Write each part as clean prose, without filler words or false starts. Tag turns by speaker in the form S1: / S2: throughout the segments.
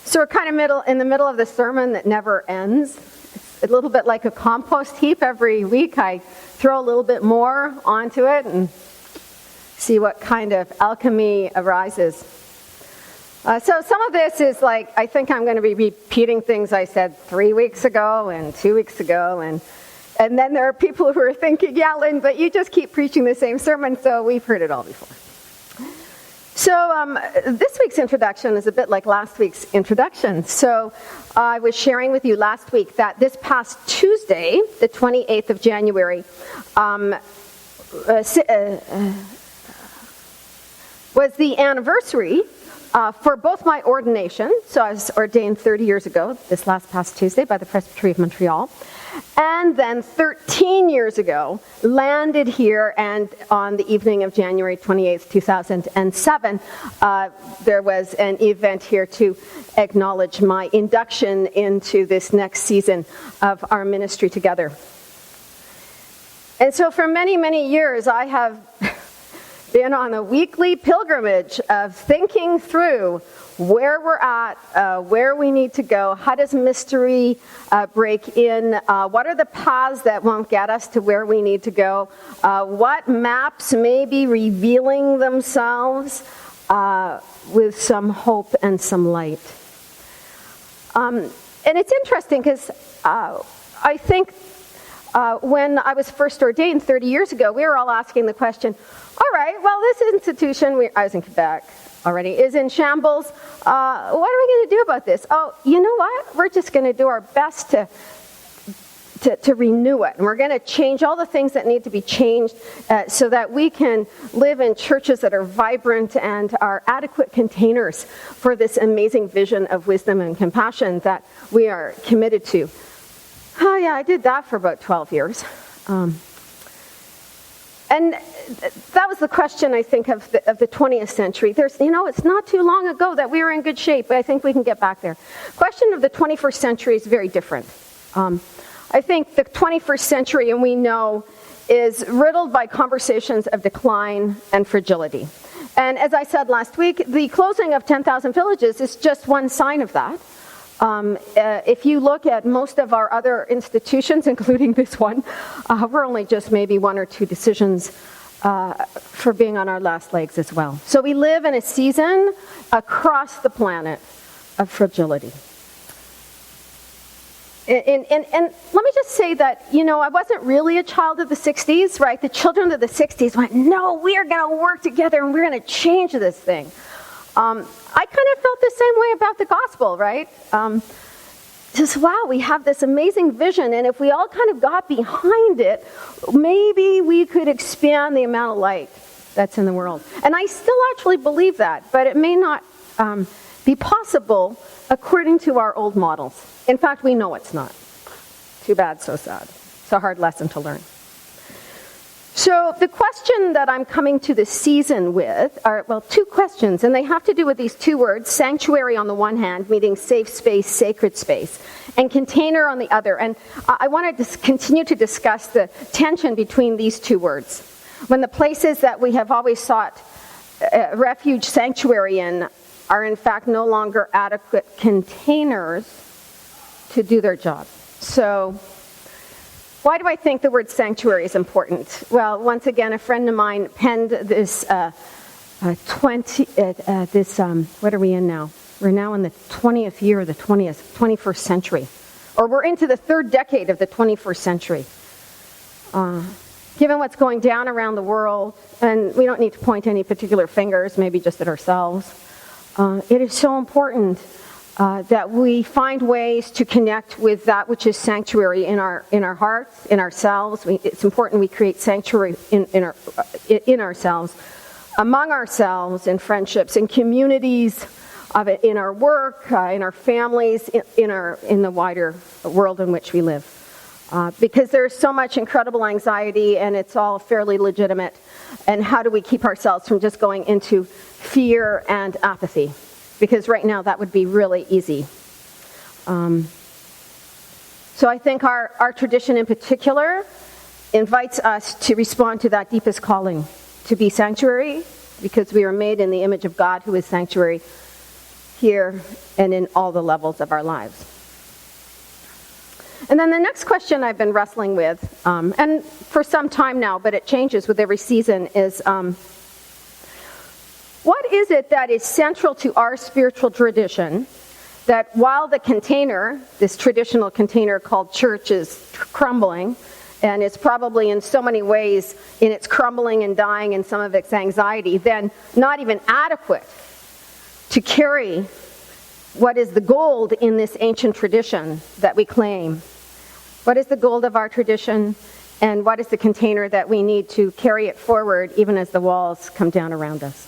S1: So we're kind of in the middle of the sermon that never ends. It's a little bit like a compost heap. Every week I throw a little bit more onto it and see what kind of alchemy arises. So some of this is like, I think I'm going to be repeating things I said 3 weeks ago and 2 weeks ago. And then there are people who are thinking, yeah, Lynn, but you just keep preaching the same sermon, so we've heard it all before. So this week's introduction is a bit like last week's introduction. So I was sharing with you last week that this past Tuesday, the 28th of January, was the anniversary for both my ordination. So I was ordained 30 years ago, this past Tuesday, by the Presbytery of Montreal. And then 13 years ago, landed here, and on the evening of January 28th, 2007, there was an event here to acknowledge my induction into this next season of our ministry together. And so for many, many years, I have been on a weekly pilgrimage of thinking through where we're at, where we need to go, how does mystery break in, what are the paths that won't get us to where we need to go, what maps may be revealing themselves with some hope and some light. And it's interesting because I think when I was first ordained 30 years ago, we were all asking the question, all right, well, this institution, I was in Quebec already, is in shambles. What are we going to do about this? Oh, you know what? We're just going to do our best to renew it. And we're going to change all the things that need to be changed so that we can live in churches that are vibrant and are adequate containers for this amazing vision of wisdom and compassion that we are committed to. Oh, yeah, I did that for about 12 years. And that was the question, I think, of the 20th century. It's not too long ago that we were in good shape, but I think we can get back there. Question of the 21st century is very different. I think the 21st century, and we know, is riddled by conversations of decline and fragility. And as I said last week, the closing of 10,000 villages is just one sign of that. If you look at most of our other institutions, including this one, we're only just maybe 1 or 2 decisions for being on our last legs as well. So we live in a season across the planet of fragility. And let me just say that, I wasn't really a child of the 60s, right? The children of the 60s went, no, we are going to work together and we're going to change this thing. I kind of felt the same way about the gospel, right? Just, wow, we have this amazing vision, and if we all kind of got behind it, maybe we could expand the amount of light that's in the world. And I still actually believe that, but it may not be possible according to our old models. In fact, we know it's not. Too bad, so sad. It's a hard lesson to learn. So the question that I'm coming to this season with are, 2 questions, and they have to do with these 2 words, sanctuary on the one hand, meaning safe space, sacred space, and container on the other. And I want to continue to discuss the tension between these 2 words. When the places that we have always sought refuge, sanctuary in, are in fact no longer adequate containers to do their job. So why do I think the word sanctuary is important? Well, once again, a friend of mine penned this what are we in now? We're now in the 20th year of the 21st century. Or we're into the 3rd decade of the 21st century. Given what's going down around the world, and we don't need to point any particular fingers, maybe just at ourselves, it is so important that we find ways to connect with that which is sanctuary in our hearts, in ourselves. It's important we create sanctuary in ourselves, among ourselves, in friendships, in communities, in our work, in our families, in the wider world in which we live. Because there's so much incredible anxiety, and it's all fairly legitimate. And how do we keep ourselves from just going into fear and apathy? Because right now that would be really easy. So I think our tradition in particular invites us to respond to that deepest calling, to be sanctuary, because we are made in the image of God who is sanctuary, here, and in all the levels of our lives. And then the next question I've been wrestling with, and for some time now, but it changes with every season, is what is it that is central to our spiritual tradition that while the container, this traditional container called church, is crumbling, and it's probably in so many ways in its crumbling and dying and some of its anxiety, then not even adequate to carry what is the gold in this ancient tradition that we claim? What is the gold of our tradition, and what is the container that we need to carry it forward even as the walls come down around us?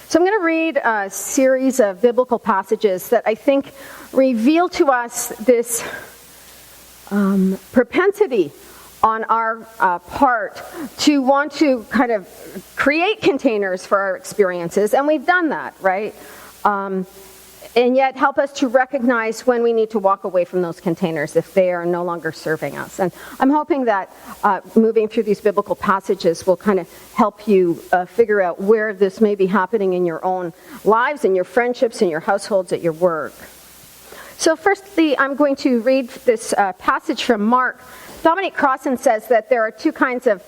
S1: So I'm going to read a series of biblical passages that I think reveal to us this propensity on our part to want to kind of create containers for our experiences, and we've done that, right? And yet help us to recognize when we need to walk away from those containers if they are no longer serving us. And I'm hoping that moving through these biblical passages will kind of help you figure out where this may be happening in your own lives, in your friendships, in your households, at your work. So firstly, I'm going to read this passage from Mark. Dominic Crossan says that there are two kinds of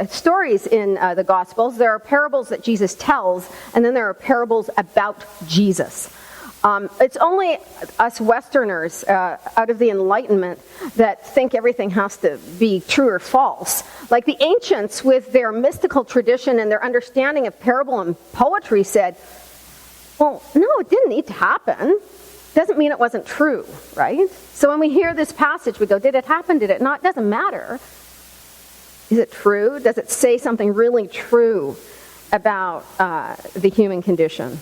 S1: stories in the Gospels. There are parables that Jesus tells, and then there are parables about Jesus. It's only us Westerners out of the Enlightenment that think everything has to be true or false. Like the ancients with their mystical tradition and their understanding of parable and poetry said, well, no, it didn't need to happen. Doesn't mean it wasn't true, right? So when we hear this passage, we go, did it happen? Did it not? It doesn't matter. Is it true? Does it say something really true about the human condition?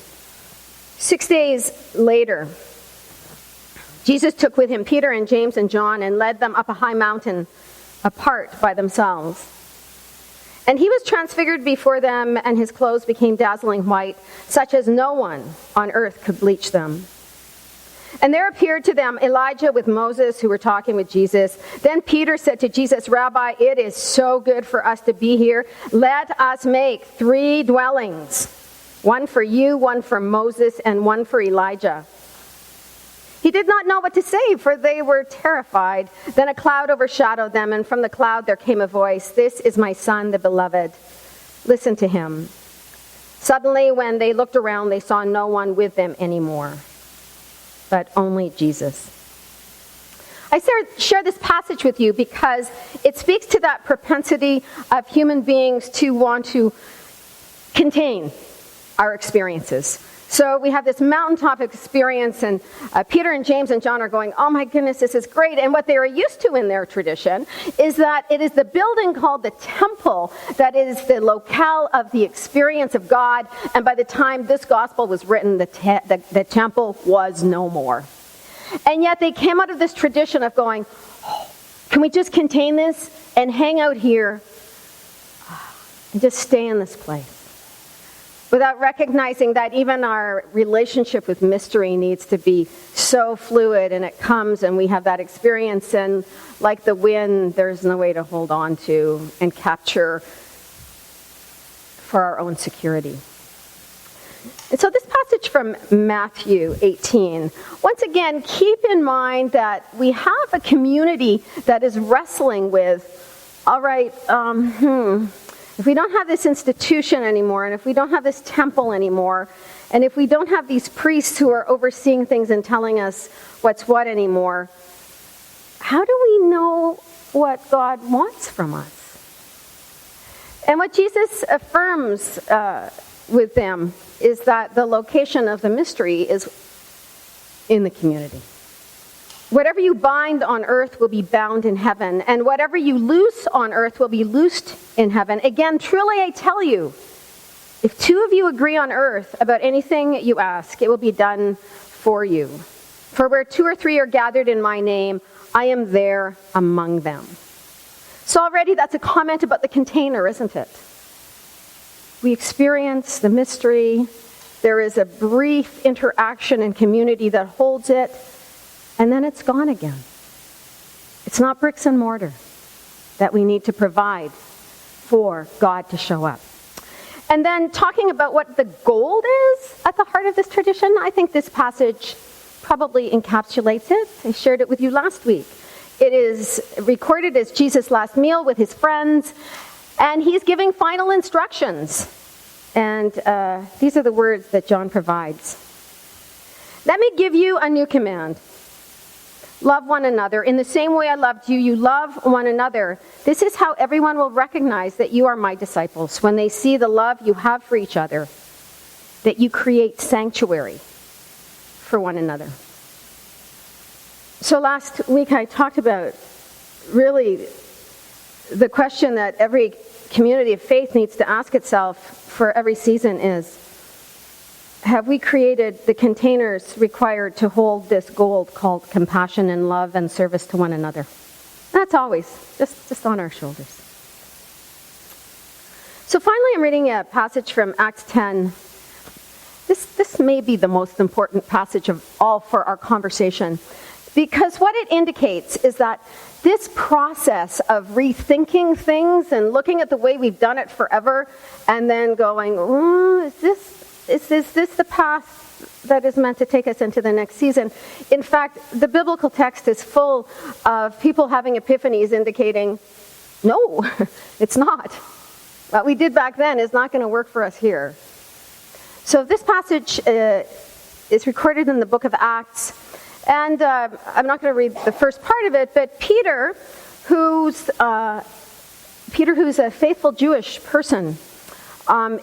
S1: 6 days later, Jesus took with him Peter and James and John and led them up a high mountain apart by themselves. And he was transfigured before them, and his clothes became dazzling white, such as no one on earth could bleach them. And there appeared to them Elijah with Moses, who were talking with Jesus. Then Peter said to Jesus, Rabbi, it is so good for us to be here. Let us make 3 dwellings. One for you, one for Moses, and one for Elijah. He did not know what to say, for they were terrified. Then a cloud overshadowed them, and from the cloud there came a voice, This is my son, the beloved. Listen to him. Suddenly, when they looked around, they saw no one with them anymore, but only Jesus. I share this passage with you because it speaks to that propensity of human beings to want to contain our experiences. So we have this mountaintop experience, and Peter and James and John are going, oh my goodness, this is great. And what they are used to in their tradition is that it is the building called the temple that is the locale of the experience of God. And by the time this gospel was written, the temple was no more. And yet they came out of this tradition of going, oh, can we just contain this and hang out here and just stay in this place? Without recognizing that even our relationship with mystery needs to be so fluid, and it comes and we have that experience, and like the wind, there's no way to hold on to and capture for our own security. And so this passage from Matthew 18, once again, keep in mind that we have a community that is wrestling with, all right, if we don't have this institution anymore, and if we don't have this temple anymore, and if we don't have these priests who are overseeing things and telling us what's what anymore, how do we know what God wants from us? And what Jesus affirms with them is that the location of the mystery is in the community. Whatever you bind on earth will be bound in heaven, and whatever you loose on earth will be loosed in heaven. Again, truly I tell you, if 2 of you agree on earth about anything you ask, it will be done for you. For where 2 or 3 are gathered in my name, I am there among them. So already that's a comment about the container, isn't it? We experience the mystery. There is a brief interaction and community that holds it, and then it's gone again. It's not bricks and mortar that we need to provide for God to show up. And then talking about what the gold is at the heart of this tradition, I think this passage probably encapsulates it. I shared it with you last week. It is recorded as Jesus' last meal with his friends, and he's giving final instructions. And these are the words that John provides. Let me give you a new command. Love one another. In the same way I loved you, you love one another. This is how everyone will recognize that you are my disciples, when they see the love you have for each other, that you create sanctuary for one another. So last week I talked about really the question that every community of faith needs to ask itself for every season is, have we created the containers required to hold this gold called compassion and love and service to one another? That's always just on our shoulders. So finally, I'm reading a passage from Acts 10. This may be the most important passage of all for our conversation, because what it indicates is that this process of rethinking things and looking at the way we've done it forever and then going, is this the path that is meant to take us into the next season? In fact, the biblical text is full of people having epiphanies indicating, no, it's not. What we did back then is not going to work for us here. So this passage is recorded in the book of Acts. And I'm not going to read the first part of it, but Peter, who's a faithful Jewish person,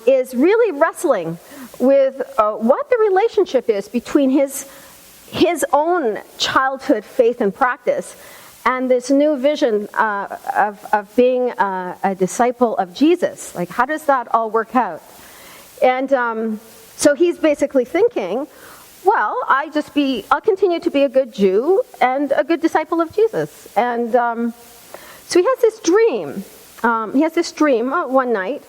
S1: is really wrestling with what the relationship is between his own childhood faith and practice and this new vision of being a disciple of Jesus. Like, how does that all work out? And so he's basically thinking, well, I'll continue to be a good Jew and a good disciple of Jesus. And so he has this dream. One night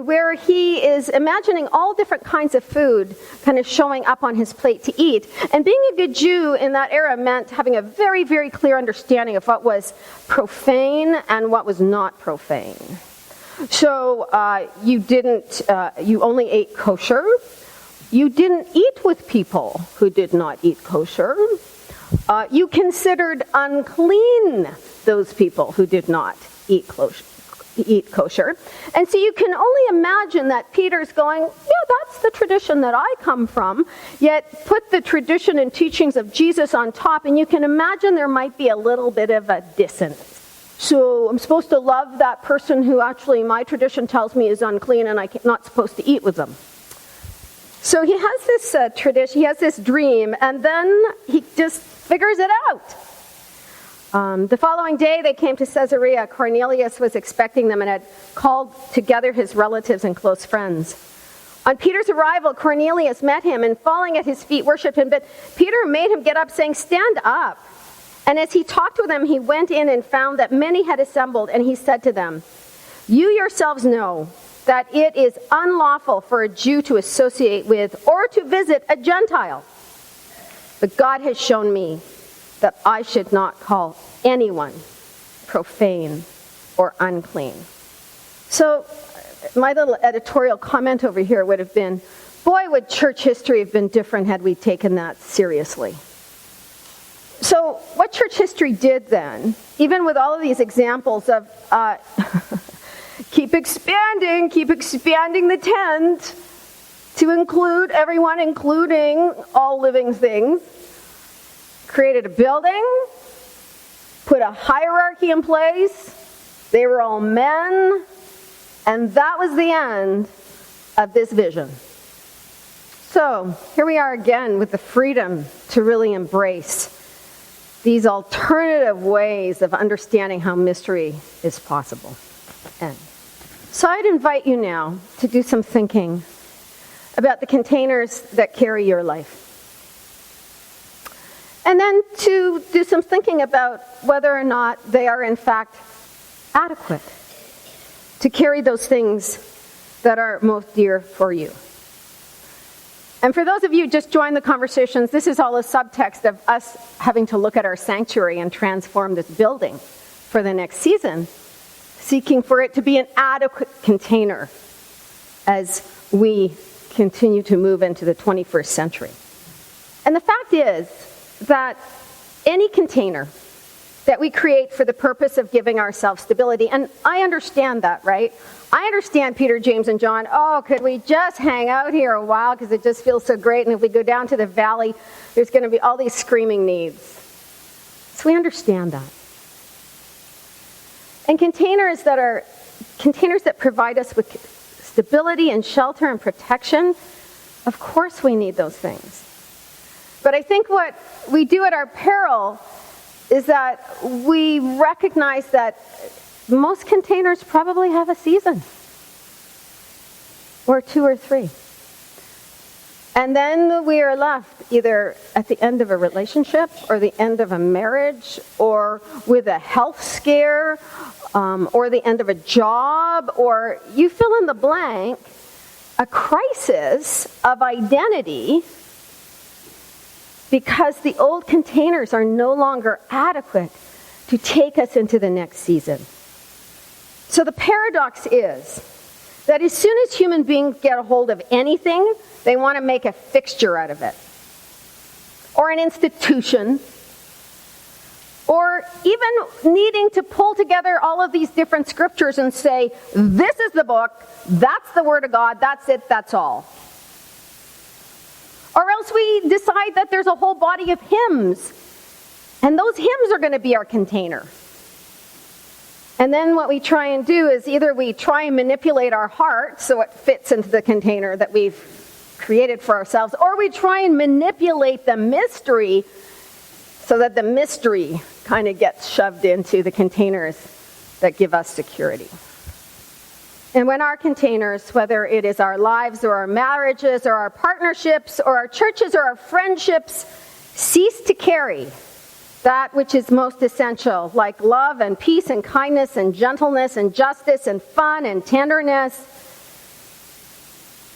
S1: where he is imagining all different kinds of food kind of showing up on his plate to eat. And being a good Jew in that era meant having a very, very clear understanding of what was profane and what was not profane. So you only ate kosher. You didn't eat with people who did not eat kosher. You considered unclean those people who did not eat kosher. And so you can only imagine that Peter's going, yeah, that's the tradition that I come from, yet put the tradition and teachings of Jesus on top, and you can imagine there might be a little bit of a dissonance. So I'm supposed to love that person who actually my tradition tells me is unclean, and I'm not supposed to eat with them. So he has this tradition, he has this dream, and then he just figures it out. The following day, they came to Caesarea. Cornelius was expecting them and had called together his relatives and close friends. On Peter's arrival, Cornelius met him and, falling at his feet, worshipped him. But Peter made him get up, saying, "Stand up." And as he talked with them, he went in and found that many had assembled, and he said to them, "You yourselves know that it is unlawful for a Jew to associate with or to visit a Gentile. But God has shown me that I should not call anyone profane or unclean." So my little editorial comment over here would have been, boy, would church history have been different had we taken that seriously. So what church history did then, even with all of these examples of keep expanding the tent to include everyone, including all living things, created a building, put a hierarchy in place, they were all men, and that was the end of this vision. So here we are again with the freedom to really embrace these alternative ways of understanding how mystery is possible. And so I'd invite you now to do some thinking about the containers that carry your life. And then to do some thinking about whether or not they are in fact adequate to carry those things that are most dear for you. And for those of you who just joined the conversations, this is all a subtext of us having to look at our sanctuary and transform this building for the next season, seeking for it to be an adequate container as we continue to move into the 21st century. And the fact is that any container that we create for the purpose of giving ourselves stability, and I understand that, right? I understand Peter, James, and John, could we just hang out here a while because it just feels so great, and if we go down to the valley, there's going to be all these screaming needs. So we understand that. And containers that provide us with stability and shelter and protection, of course we need those things. But I think what we do at our peril is that we recognize that most containers probably have a season, or 2 or 3. And then we are left either at the end of a relationship, or the end of a marriage, or with a health scare, or the end of a job, or you fill in the blank, a crisis of identity, because the old containers are no longer adequate to take us into the next season. So the paradox is that as soon as human beings get a hold of anything, they want to make a fixture out of it, or an institution, or even needing to pull together all of these different scriptures and say, this is the book, that's the Word of God, that's it, that's all. Or else we decide that there's a whole body of hymns, and those hymns are going to be our container. And then what we try and do is either we try and manipulate our heart so it fits into the container that we've created for ourselves, or we try and manipulate the mystery so that the mystery kind of gets shoved into the containers that give us security. And when our containers, whether it is our lives or our marriages or our partnerships or our churches or our friendships, cease to carry that which is most essential, like love and peace and kindness and gentleness and justice and fun and tenderness,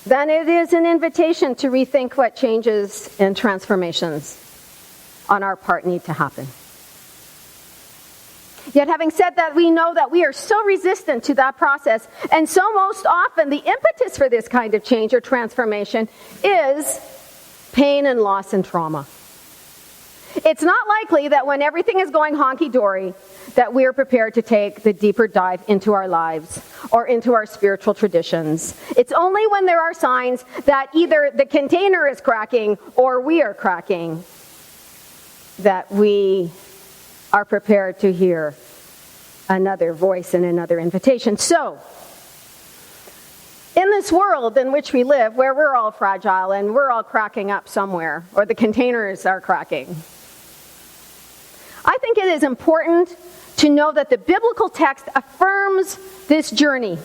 S1: then it is an invitation to rethink what changes and transformations on our part need to happen. Yet having said that, we know that we are so resistant to that process, and so most often the impetus for this kind of change or transformation is pain and loss and trauma. It's not likely that when everything is going honky-dory, that we're prepared to take the deeper dive into our lives or into our spiritual traditions. It's only when there are signs that either the container is cracking or we are cracking that we are prepared to hear another voice and another invitation. So, in this world in which we live, where we're all fragile and we're all cracking up somewhere, or the containers are cracking, I think it is important to know that the biblical text affirms this journey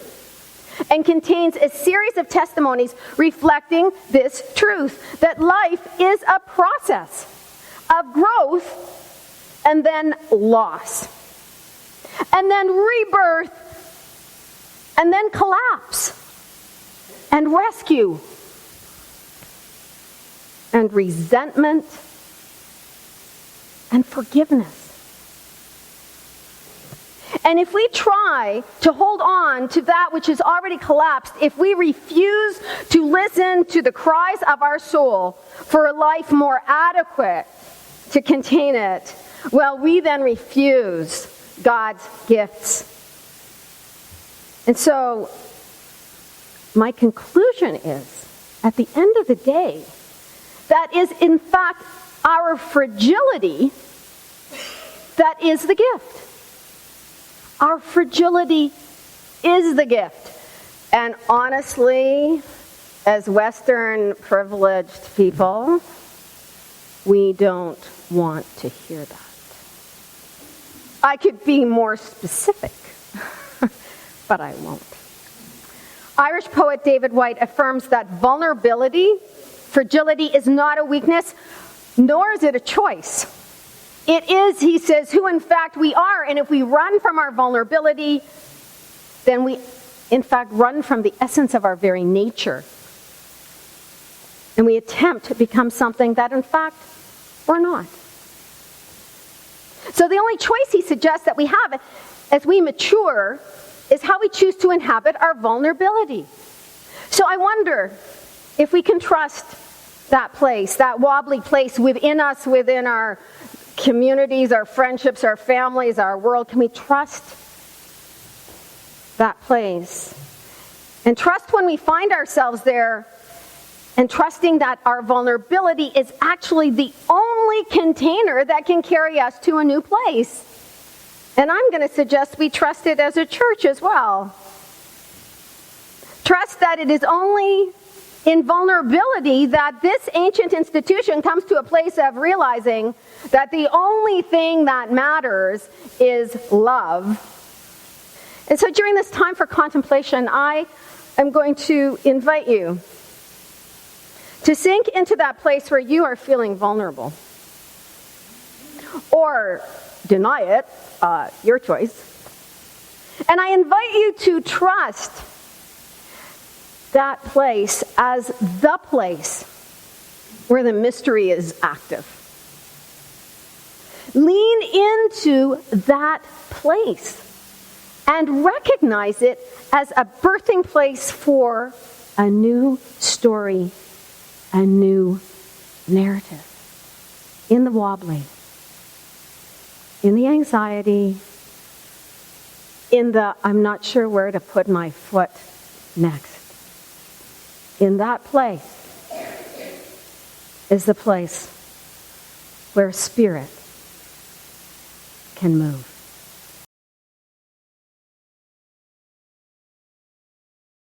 S1: and contains a series of testimonies reflecting this truth, that life is a process of growth and then loss, and then rebirth, and then collapse, and rescue, and resentment, and forgiveness. And if we try to hold on to that which has already collapsed, if we refuse to listen to the cries of our soul for a life more adequate to contain it, well, we then refuse God's gifts. And so, my conclusion is, at the end of the day, that is in fact our fragility that is the gift. Our fragility is the gift. And honestly, as Western privileged people, we don't want to hear that. I could be more specific, but I won't. Irish poet David White affirms that vulnerability, fragility, is not a weakness, nor is it a choice. It is, he says, who in fact we are. And if we run from our vulnerability, then we in fact run from the essence of our very nature. And we attempt to become something that in fact we're not. So the only choice he suggests that we have as we mature is how we choose to inhabit our vulnerability. So So I wonder if we can trust that place, that wobbly place within us, within our communities, our friendships, our families, our world. Can we trust that place? And trust when we find ourselves there, and trusting that our vulnerability is actually the only container that can carry us to a new place. And I'm going to suggest we trust it as a church as well. Trust that it is only in vulnerability that this ancient institution comes to a place of realizing that the only thing that matters is love. And so during this time for contemplation, I am going to invite you to sink into that place where you are feeling vulnerable. Or deny it, your choice. And I invite you to trust that place as the place where the mystery is active. Lean into that place and recognize it as a birthing place for a new story, a new narrative. In the wobbly, in the anxiety, in the I'm not sure where to put my foot next. In that place is the place where spirit can move.